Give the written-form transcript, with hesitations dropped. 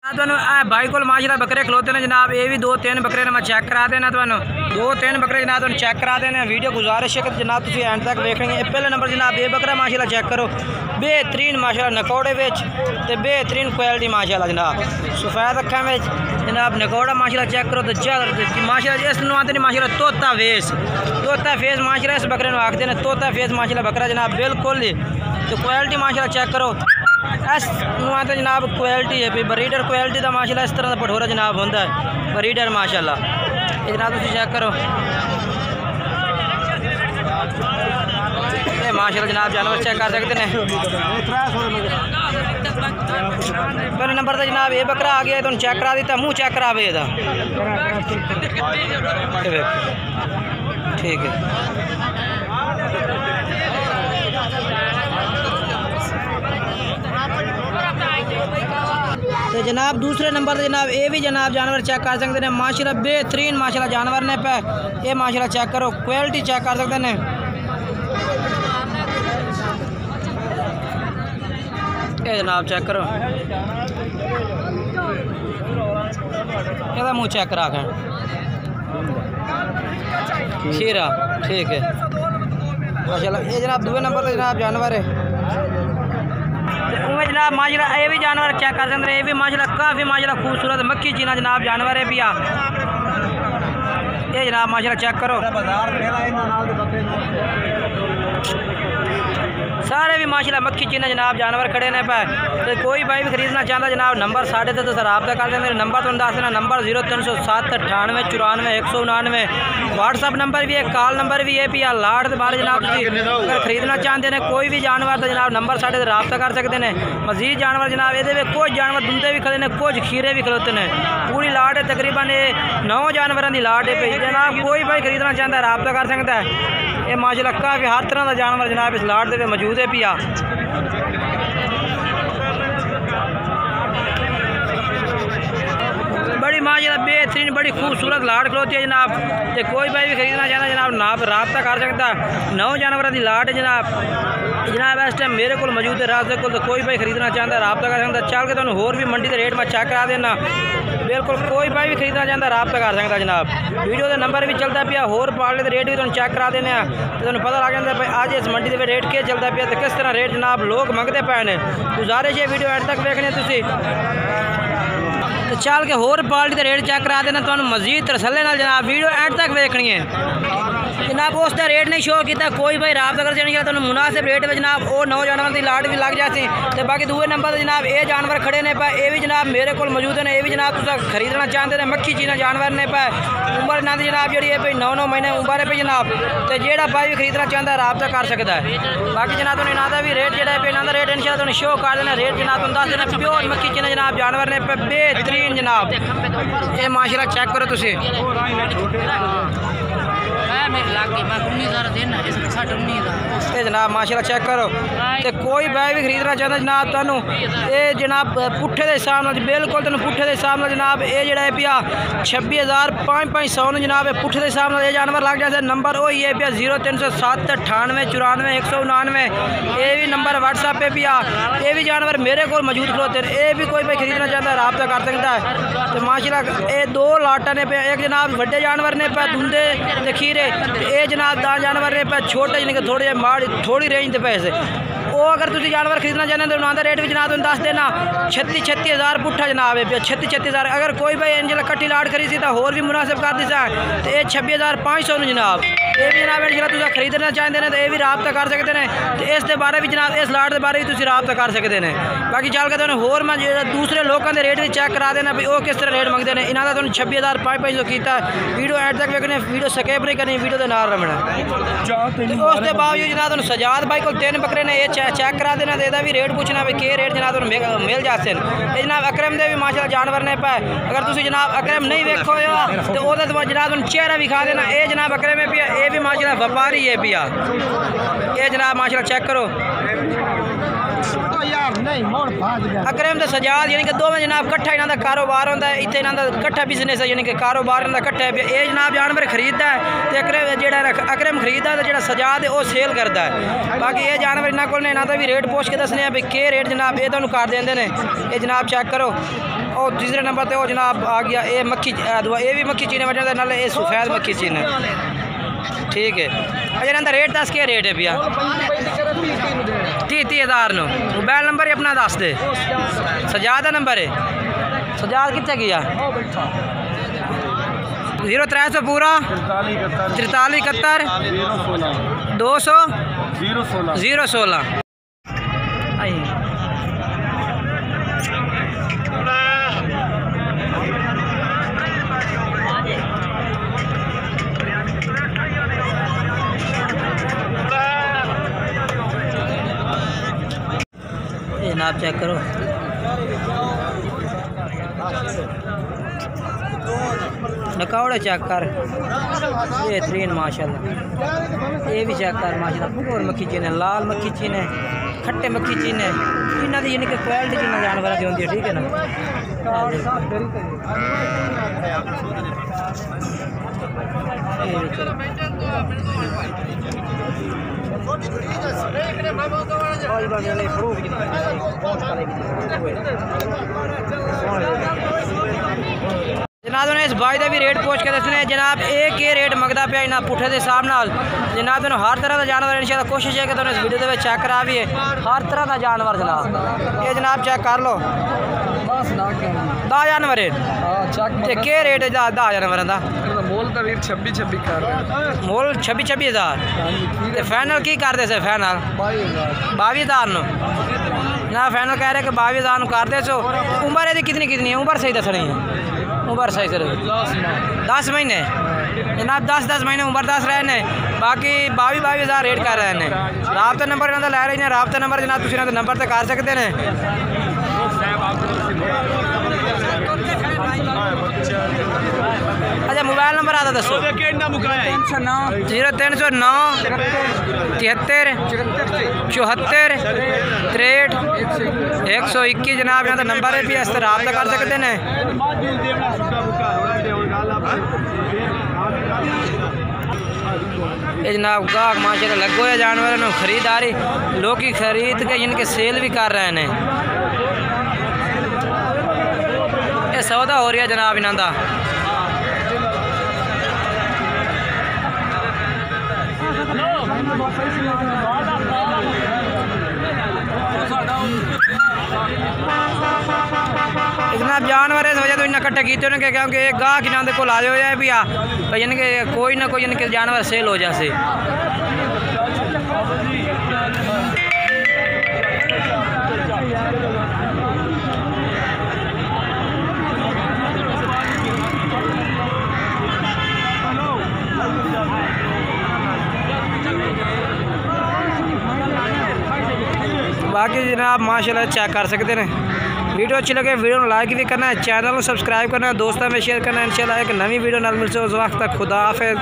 भाई को माशा बकरे खलोते ने जनाब, ये भी 2-3 बकरे ने मैं चेक करा देना। तो 2-3 बकरे जनाब तुम चेक करा देने। वीडियो गुजारिश है कि जनाब तुम एंड तक देखेंगे। पहले नंबर जनाब ये बकरा माशाल्लाह चेक करो, बेहतरीन माशाल्लाह नकौड़े विच ते बेहतरीन क्वालिटी माशाल्लाह जनाब, सफेद अखा में जनाब नकौड़ा माशाल्लाह चेक करो। तो माशाल्लाह इस आते नहीं माशाल्लाह तोता फेस माशाल्लाह इस बकरे में आखते हैं तोता फेस माशाल्लाह बकरा जनाब बिल्कुल ही। तो क्वालिटी माशाल्लाह चेक करो, इस आते जनाब क्वालिटी है ब्रीडर क्वालिटी का माशाल्लाह इस तरह का पठोरा जनाब होंगे ब्रीडर माशाल्लाह। ये जनाब तुम चेक करो, ये माशाल्लाह जनाब जानवर चेक कर सकते हैं। पहले नंबर तो जनाब ये बकरा आ गया, तुम चेक करा दिता, मुँह चेक करा वे ठीक है। तो जनाब दूसरे नंबर पर जनाब ये भी जनाब जानवर चेक कर सकते हैं माशाल्लाह बेहतरीन माशाल्लाह जानवर ने पे। ये माशाल्लाह चेक करो, क्वालिटी चेक कर सकते हैं। ये जनाब चेक करो, क्या मुँह चेक करा कर खीरा ठीक है माशाल्लाह। ये जनाब दूसरे नंबर पर जनाब जानवर है उमें जनाब माशाल्लाह ये भी जानवर चेक कर सकते हैं। ये भी माशाल्लाह काफ़ी माशाल्लाह खूबसूरत मक्खी चीना जनाब जानवर है भी। ये जनाब माशाल्लाह चेक करो, सारे भी माशाल्लाह मक्खी चीना जनाब जानवर खड़े ने पे। तो कोई भाई भी खरीदना चाहता जनाब नंबर 3.5 तो रब्ता कर देंगे। नंबर तो दस देना, नंबर 0307 98 94 199 व्हाट्सअप नंबर भी है, कॉल नंबर भी है भी। लाट के बारे जनाब अगर खरीदना चाहते हैं कोई भी जानवर तो जनाब नंबर 3.5 रब्ता कर सकते हैं। मजीद जानवर जनाब ये कुछ जानवर दुंदे भी खड़े ने, कुछ खीरे भी खलोते हैं। पूरी लाट है तकरीबन 9 जानवरों की लाट है पे जनाब। कोई भाई खरीदना चाहता है रब्ता कर सकता है। ये माशाल्लाह काफ़ी हर तरह का जानवर जनाब इस लाट के मौजूद है पिया। बड़ी माशाल्लाह बेहतरीन बड़ी खूबसूरत लाट खलोती है जनाब। तो कोई भाई भी खरीदना चाहता जनाब नाप रब्ता कर सकता। 9 जानवरों की लाट है जनाब इस टाइम मेरे को मौजूद है रास्ते को। तो कोई भाई खरीदना चाहता है रब्ता कर सकता। चल के तुम होर भी मंडी के रेट में चेक करा देना बिल्कुल। कोई भाई भी खरीदना चाहता रब्ता कर सकता जनाब। वीडियो का नंबर भी चलता पिया, होर पाले के रेट भी तुम चेक करा देने। तो तुम पता लग जाता भाई अज इस मंडी के रेट क्या चलता पिया, तो किस तरह रेट जनाब लोग मंगते पे ने। गुजारिश है वीडियो एंड तक देखने तुसी। तो चल के होर पार्टी का रेट चेक करा देना, तो मजीद तसल्ली नाल जनाब वीडियो एंड तक देखनी है जनाब। उसका रेट नहीं शो किया, कोई भाई रब्ता कर सकता तो मुनासिब रेट में जनाब वो 9 जानवर की लाट भी लग जाती। तो बाकी दूसरे नंबर पर जनाब ये जानवर खड़े ने पे, ये भी जनाब मेरे को मौजूद ने। ये भी जनाब तुम खरीदना चाहते हैं मक्खी चीना जानवर ने पे। उम्र इन्हों की जनाब जी है 9-9 महीने उम्र है पे जनाब। तो जोड़ा भाई भी खरीदना चाहता है रब्ता कर सकता है। बाकी जनाब तुम इन्हों का भी रेट जो है इन्हों का रेट इंशाल्लाह तुम शो कर देना। रेट जनाब तुम दस देना प्योर मक्खी चीना जनाब जानवर ने पे बेहतरीन जनाब। ये माशाल्लाह चेक करो तुम जनाब माशाल्लाह चेक करो। तो कोई भाई भी खरीदना चाहता जनाब तुम ये जनाब पुट्ठे के हिसाब से बिल्कुल तुम पुट्ठे के हिसाब से जनाब ये जोड़ा है पिया 26,500 जनाब पुट्ठे के हिसाब से ये जानवर लग जाते। नंबर वही है पिया 0307 98 94 199। ये भी नंबर व्हाट्सएप पे पिया। ये भी जानवर मेरे को मौजूद खलोते हैं। ये भी कोई भाई खरीदना चाहता है रब्ता कर सकता है। तो माशाल्लाह ये 2 लाटा ने पे, एक जनाब बड़े जानवर ने पे धुंधे ते खीरे, ये जनाब 10 जानवर ने पे छोटे जिनके थोड़े थोड़ी रेंज के पैसे। वो अगर तुम जानवर खरीदना चाहते हैं तो उन्होंने रेट भी जनाब तुम दस देना 36,000 पुट्ठा जनाब है 36,000। अगर कोई भाई इंजल कट्टी लाट खरीदी तो होर भी मुनासिब कर दिता तो ये 26,500 जनाब। ये भी जनाब इंशाल्लाह तुम खरीदना चाहते हैं तो ये भी रब्ता कर सकते हैं। तो इस बारे भी जनाब इस लाट के बारे भी तुम रब्ता कर सकते हैं। बाकी चल के तुम होर मैं दूसरे लोगों के रेट भी चेक करा देना भी वो किस तरह रेट मंगते हैं। इन्हों का तुम 26,500 किया। वीडियो एंड तक देखने, वीडियो स्किप नहीं करनी, वीडियो के नाल रखना। उसके बावजूद जनाब तुम सजाद भाई को 3 बकरे ने ये चेक करा देना। तो यदा भी रेट पूछना भी के रेट जनाब मिल जाते हैं। ये जनाब अकरम के भी माशाल्लाह जानवर ने पे। अगर तुम जनाब अकरम नहीं देखो तो वो जनाब चेहरा भी खा देना। ये जनाब अकरम है पिया, ये भी माशाल्लाह व्यापारी है पिया। ये जनाब माशाल्लाह चेक करो, अकरम ते सजाद यानी कि दोवें जनाब कट्ठा इन्हां दा कारोबार होंदा है, इत्थे इन्हां दा कट्ठा बिजनेस है, यानी कि कारोबार इन्हां दा कट्ठा है। ये जनाब जानवर खरीददा है ते अकरम खरीददा है, जेड़ा सजाद है वो सेल करदा है। बाकी ये जानवर इन्हां कोल ने, इन्हां दा भी रेट पूछ के दसने आ भाई केह् रेट जनाब ये तुहानूं कर देंदे ने। ये जनाब चेक करो। और तीसरे नंबर पर वो जनाब आ गया ये मक्खी दुआ, ये भी मक्खी चीने वजह नाल ये सफेद मक्खी चीने, ठीक है। अच्छा इन्हां दा रेट दस क्या रेट है भैया? 30,000 नो। मोबाइल नंबर ही अपना दस दे। सजाद का नंबर है, सजाद कितने गया? 0300 पूरा 43 71 200 016। जनाब चेक करो, नकाउड़े चेक कर, बेहतरीन माशाल्लाह। ये भी चेक कर माशाल्लाह। और मक्खी चीने, लाल मक्खी चीने, खट्टे मक्खी चीने, इन्हों की यानी कि क्वालिटी जिन्ना जानवर की होती है, ठीक है ना। जनाब ने इस बाई का भी रेट पूछ के दसने जनाब। एक ये रेट मंगता पाया इन्हें पुट्ठे के हिसाब नाल। जनाब तुम हर तरह का जानवर इंशाल्लाह कोशिश है कि तुम इस वीडियो के चेक करा भी है हर तरह का जानवर जनाब। ये जनाब चेक कर लो 10 जानवर है, क्या रेट है 10 जानवर का? मोल तो 26 कर रहे हैं। मोल 26,000 फाइनल की करते से? फाइनल 22,000 ना फाइनल कह रहे कि 22,000 कर दे सो। उम्र यदि कितनी कितनी है? उम्र सही दसनी है, उम्र सही सर 10 महीने जनाब, 10 महीने उम्र दस रहे हैं। बाकी 22,000 रेट कर रहे हैं। राबता नंबर इन्हों लै रहे हैं, राबता नंबर जनाब तुम इन्होंने नंबर तो कर सकते हैं। अच्छा मोबाइल नंबर आता दसो। 0309 73 74 63 121 जनाब यहाँ तो नंबर है भी इस तरह रब्ता कर सकते हैं। ये जनाब गाहक माशाल्लाह लगो है जानवर खरीदारी लोग ही खरीद के इनके सेल भी कर रहे हैं। ये सौदा हो रहा है जनाब इन्हों का। जनाब जानवर इस वजह तो इन्हें कट्ठे किए होंगे क्योंकि एक गाहक इन्होंने को आ जाए भी आ इनके कोई ना कोई इनके जानवर सेल हो जाए। बाकी जनाब माशाल्लाह चेक कर सकते हैं। वीडियो अच्छी लगे वीडियो को लाइक भी करना है, चैनल को सब्सक्राइब करना है, दोस्तों में शेयर करना है। इंशाल्लाह एक नवी वीडियो नाल मिलते उस वक्त तक खुदा हाफिज़।